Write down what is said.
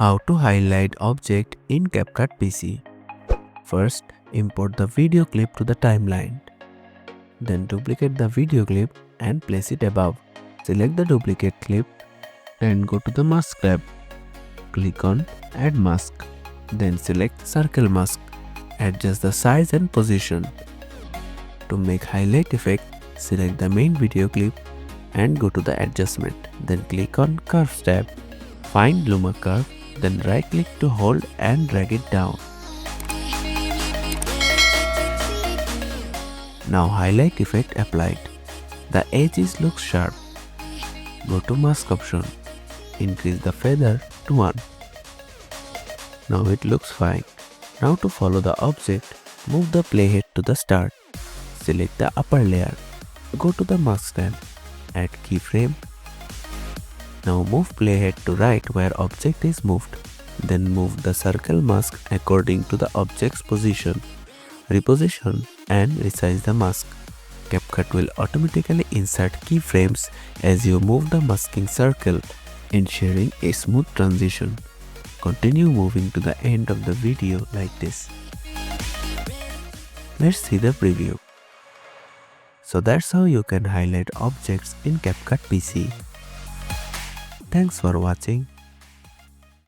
How to highlight object in Capcut PC. First, import the video clip to the timeline. Then duplicate the video clip and place it above. Select the duplicate clip and go to the mask tab. Click on Add Mask. Then select Circle Mask. Adjust the size and position. To make highlight effect, select the main video clip and go to the adjustment. Then click on Curves tab. Find Luma curve. Then right click to hold and drag it down. Now highlight effect applied. The edges look sharp. Go to mask option. Increase the feather to 1. Now it looks fine. Now to follow the object, move the playhead to the start. Select the upper layer. Go to the mask tab. Add keyframe. Now move playhead to right where object is moved. Then move the circle mask according to the object's position. Reposition and resize the mask. Capcut will automatically insert keyframes as you move the masking circle, ensuring a smooth transition. Continue moving to the end of the video like this. Let's see the preview. So that's how you can highlight objects in Capcut PC. Thanks for watching.